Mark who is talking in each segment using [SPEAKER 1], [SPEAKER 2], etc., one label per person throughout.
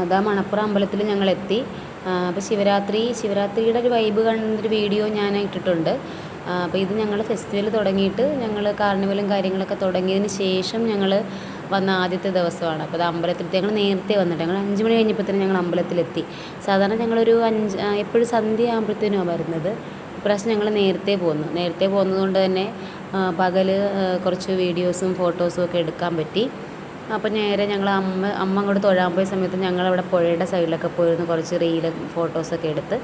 [SPEAKER 1] അതാ മണപ്പുറം അമ്പലത്തിൽ ഞങ്ങളെത്തി. അപ്പോൾ ശിവരാത്രിയുടെ ഒരു വൈബ് കാണുന്നൊരു വീഡിയോ ഞാൻ ഇട്ടിട്ടുണ്ട്. അപ്പോൾ ഇത് ഞങ്ങൾ ഫെസ്റ്റിവൽ തുടങ്ങിയിട്ട് ഞങ്ങൾ കാർണിവലും കാര്യങ്ങളൊക്കെ തുടങ്ങിയതിന് ശേഷം ഞങ്ങൾ വന്ന ആദ്യത്തെ ദിവസമാണ്. അപ്പോൾ അത് അമ്പലത്തിലെത്തി. ഞങ്ങൾ നേരത്തെ വന്നിട്ട് ഞങ്ങൾ 5 മണി കഴിഞ്ഞപ്പോൾ തന്നെ ഞങ്ങൾ അമ്പലത്തിലെത്തി. സാധാരണ ഞങ്ങളൊരു എപ്പോഴും സന്ധ്യ ആകുമ്പോഴത്തേനുമാണ് വരുന്നത്. ഇപ്രാവശ്യം ഞങ്ങൾ നേരത്തെ പോകുന്നതുകൊണ്ട് തന്നെ പകൽ കുറച്ച് വീഡിയോസും ഫോട്ടോസും ഒക്കെ എടുക്കാൻ പറ്റി. അപ്പോൾ നേരെ ഞങ്ങൾ അമ്മ അങ്ങോട്ട് തൊഴാൻ പോയ സമയത്ത് ഞങ്ങളവിടെ പുഴയുടെ സൈഡിലൊക്കെ പോയിരുന്നു കുറച്ച് റീലും ഫോട്ടോസൊക്കെ എടുത്ത്.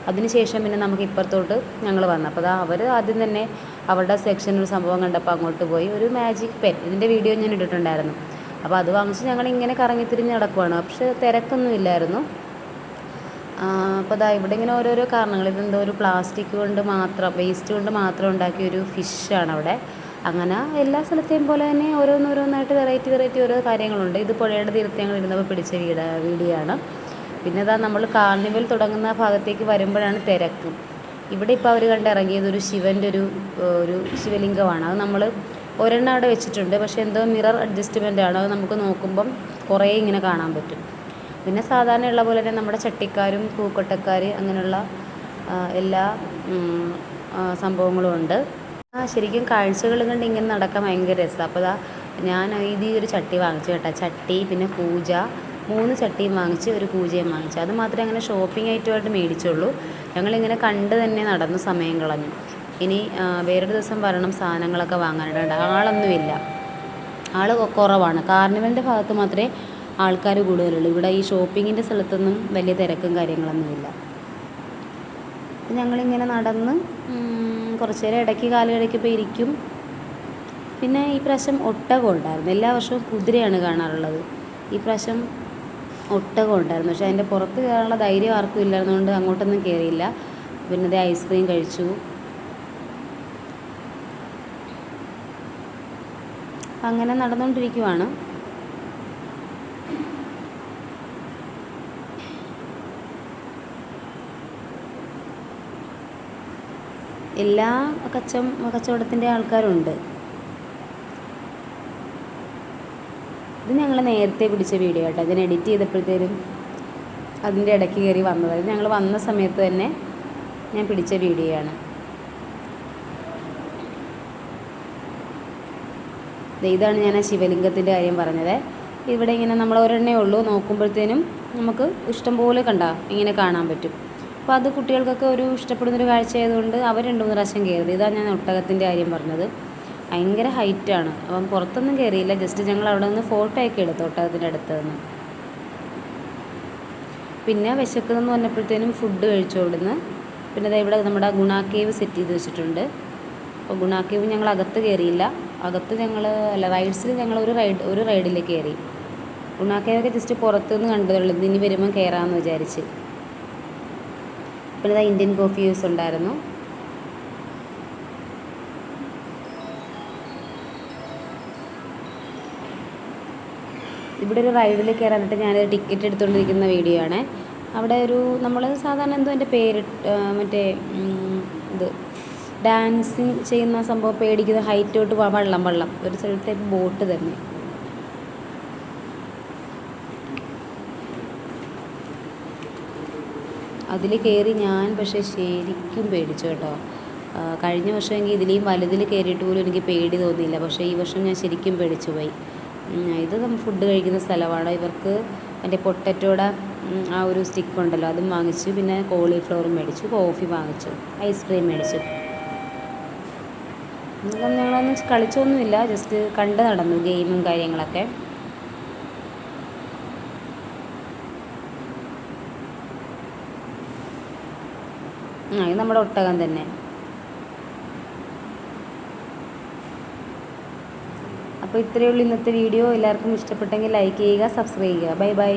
[SPEAKER 1] അതിനുശേഷം പിന്നെ നമുക്ക് ഇപ്പുറത്തോട്ട് ഞങ്ങൾ വന്നു. അപ്പോൾ അവർ ആദ്യം തന്നെ അവരുടെ സെക്ഷൻ ഒരു സംഭവം കണ്ടപ്പോൾ അങ്ങോട്ട് പോയി. ഒരു മാജിക് പെൻ, ഇതിൻ്റെ വീഡിയോ ഞാൻ ഇട്ടിട്ടുണ്ടായിരുന്നു. അപ്പോൾ അത് വാങ്ങിച്ച് ഞങ്ങളിങ്ങനെ കറങ്ങിത്തിരിഞ്ഞ് നടക്കുവാണ്. പക്ഷേ തിരക്കൊന്നും ഇല്ലായിരുന്നു. അപ്പോൾ ഇവിടെ ഇങ്ങനെ ഓരോരോ കാരണങ്ങൾ, ഇതെന്തോ ഒരു പ്ലാസ്റ്റിക് കൊണ്ട് മാത്രം, വേസ്റ്റ് കൊണ്ട് മാത്രം ഉണ്ടാക്കിയൊരു ഫിഷാണ് അവിടെ. അങ്ങനെ എല്ലാ സ്ഥലത്തെയും പോലെ തന്നെ ഓരോന്നോരോന്നായിട്ട് വെറൈറ്റി ഓരോ കാര്യങ്ങളുണ്ട്. ഇത് പുഴയുടെ തീരത്ത് ഞങ്ങൾ ഇരുന്നപ്പോൾ പിടിച്ച വീഡിയോ ആണ്. പിന്നെ നമ്മൾ കാർണിവൽ തുടങ്ങുന്ന ഭാഗത്തേക്ക് വരുമ്പോഴാണ് തിരക്ക്. ഇവിടെ ഇപ്പോൾ അവർ കണ്ടിറങ്ങിയത് ഒരു ശിവൻ്റെ ഒരു ശിവലിംഗമാണ്. അത് നമ്മൾ ഒരെണ്ണം അവിടെ വെച്ചിട്ടുണ്ട്. പക്ഷേ എന്തോ മിറർ അഡ്ജസ്റ്റ്മെൻ്റ് ആണ്. അത് നമുക്ക് നോക്കുമ്പം കുറേ ഇങ്ങനെ കാണാൻ പറ്റും. പിന്നെ സാധാരണ ഉള്ള പോലെ തന്നെ നമ്മുടെ ചട്ടിക്കാരും പൂക്കൊട്ടക്കാർ അങ്ങനെയുള്ള എല്ലാ സംഭവങ്ങളും ഉണ്ട്. ശരിക്കും കാഴ്ചകൾ കണ്ട് ഇങ്ങനെ നടക്കാൻ ഭയങ്കര രസമാണ്. അപ്പോൾ ഞാൻ ഒരു ചട്ടി വാങ്ങിച്ചു കേട്ടോ. ചട്ടി, പിന്നെ കൂജ, 3 ചട്ടിയും വാങ്ങിച്ച്, ഒരു കൂജയും വാങ്ങിച്ചു. അത് മാത്രമേ അങ്ങനെ ഷോപ്പിംഗ് ഐറ്റമായിട്ട് മേടിച്ചുള്ളൂ. ഞങ്ങളിങ്ങനെ കണ്ട് തന്നെ നടന്നു സമയം കളഞ്ഞു. ഇനി വേറൊരു ദിവസം വരണം സാധനങ്ങളൊക്കെ വാങ്ങാനായിട്ട്. ആളൊന്നുമില്ല, ആൾ കുറവാണ്. കാർണിവലിൻ്റെ ഭാഗത്ത് മാത്രമേ ആൾക്കാർ കൂടുതലുള്ളൂ. ഇവിടെ ഈ ഷോപ്പിങ്ങിൻ്റെ സ്ഥലത്തൊന്നും വലിയ തിരക്കും കാര്യങ്ങളൊന്നുമില്ല. ഞങ്ങളിങ്ങനെ നടന്ന് കുറച്ച് നേരം ഇടയ്ക്ക് കാലുകടയ്ക്ക് ഇരിക്കും. പിന്നെ ഈ പ്രാവശ്യം ഒട്ടകം ഉണ്ടായിരുന്നു. എല്ലാ വർഷവും കുതിരയാണ് കാണാറുള്ളത്. ഈ പ്രാവശ്യം ഒട്ടകം ഉണ്ടായിരുന്നു. പക്ഷേ അതിൻ്റെ പുറത്ത് കയറാനുള്ള ധൈര്യം ആർക്കും ഇല്ലായിരുന്നുകൊണ്ട് അങ്ങോട്ടൊന്നും കയറിയില്ല. പിന്നെ ഐസ്ക്രീം കഴിച്ചു. അങ്ങനെ നടന്നുകൊണ്ടിരിക്കുവാണ്. എല്ലാ കച്ചവടത്തിൻ്റെ ആൾക്കാരുണ്ട്. ഇത് ഞങ്ങൾ നേരത്തെ പിടിച്ച വീഡിയോ കേട്ടോ. ഞാൻ എഡിറ്റ് ചെയ്തപ്പോഴത്തേനും അതിൻ്റെ ഇടയ്ക്ക് കയറി വന്നത്. ഞങ്ങൾ വന്ന സമയത്ത് തന്നെ ഞാൻ പിടിച്ച വീഡിയോ ആണ്. ഇതാണ് ഞാൻ ആ ശിവലിംഗത്തിൻ്റെ കാര്യം പറഞ്ഞത്. ഇവിടെ ഇങ്ങനെ നമ്മൾ ഒരെണ്ണേ ഉള്ളൂ. നോക്കുമ്പോഴത്തേനും നമുക്ക് ഇഷ്ടം പോലെ ഇങ്ങനെ കാണാൻ പറ്റും. അപ്പോൾ അത് കുട്ടികൾക്കൊക്കെ ഒരു ഇഷ്ടപ്പെടുന്നൊരു കാഴ്ചയായതുകൊണ്ട് അവർ 2-3 പ്രാവശ്യം കയറി. ഇതാണ് ഞാൻ ഒട്ടകത്തിൻ്റെ കാര്യം പറഞ്ഞത്. ഭയങ്കര ഹൈറ്റാണ്. അപ്പം പുറത്തൊന്നും കയറിയില്ല. ജസ്റ്റ് ഞങ്ങൾ അവിടെ നിന്ന് ഫോട്ടോ ഒക്കെ എടുത്തു ഒട്ടകത്തിൻ്റെ അടുത്ത് നിന്ന്. പിന്നെ വിശക്കുന്നെന്ന് പറഞ്ഞപ്പോഴത്തേനും ഫുഡ് കഴിച്ചു അവിടുന്ന്. പിന്നെ ഇവിടെ നമ്മുടെ ഗുണ കേവ് സെറ്റ് ചെയ്ത് വെച്ചിട്ടുണ്ട്. അപ്പോൾ ഗുണ കേവ് ഞങ്ങൾ അകത്ത് കയറിയില്ല. റൈഡ്സിൽ ഞങ്ങൾ ഒരു റൈഡിൽ കയറി. ഗുണ കേവൊക്കെ ജസ്റ്റ് പുറത്തുനിന്ന് കണ്ടതുള്ളൂ. ഇനി വരുമ്പം കയറാമെന്ന് വിചാരിച്ച്. പിന്നെ ഇന്ത്യൻ കോഫി ജ്യൂസ് ഉണ്ടായിരുന്നു. ഇവിടെ ഒരു റൈഡിൽ കയറാനായിട്ട് ഞാനൊരു ടിക്കറ്റ് എടുത്തുകൊണ്ടിരിക്കുന്ന വീഡിയോ ആണ്. അവിടെ നമ്മൾ സാധാരണ എന്തോ എൻ്റെ പേര് മറ്റേ ഡാൻസിങ് ചെയ്യുന്ന സംഭവം പേടിക്കുന്ന ഹൈറ്റോട്ട് വള്ളം ഒരു സ്ഥലത്തെ ബോട്ട് തന്നെ. അതിൽ കയറി ഞാൻ പക്ഷേ ശരിക്കും പേടിച്ചു കേട്ടോ. കഴിഞ്ഞ വർഷമെങ്കിൽ ഇതിലേയും വലുതിൽ കയറിയിട്ട് പോലും എനിക്ക് പേടി തോന്നിയില്ല. പക്ഷേ ഈ വർഷം ഞാൻ ശരിക്കും പേടിച്ചു പോയി. ഇത് നമ്മൾ ഫുഡ് കഴിക്കുന്ന സ്ഥലമാണ്. ഇവർക്ക് എൻ്റെ പൊട്ടറ്റോയുടെ ആ ഒരു സ്റ്റിക്ക് ഉണ്ടല്ലോ അതും വാങ്ങിച്ചു. പിന്നെ കോളിഫ്ലവറും മേടിച്ചു, കോഫി വാങ്ങിച്ചു, ഐസ്ക്രീം മേടിച്ചു. ഞങ്ങളൊന്നും കളിച്ചൊന്നുമില്ല, ജസ്റ്റ് കണ്ട് നടന്നു ഗെയിമും കാര്യങ്ങളൊക്കെ. ഇത് നമ്മുടെ ഒട്ടകം തന്നെ. അപ്പോൾ ഇത്രയേ ഉള്ളൂ ഇന്നത്തെ വീഡിയോ. എല്ലാവർക്കും ഇഷ്ടപ്പെട്ടെങ്കിൽ ലൈക്ക് ചെയ്യുക, സബ്സ്ക്രൈബ് ചെയ്യുക. Bye bye.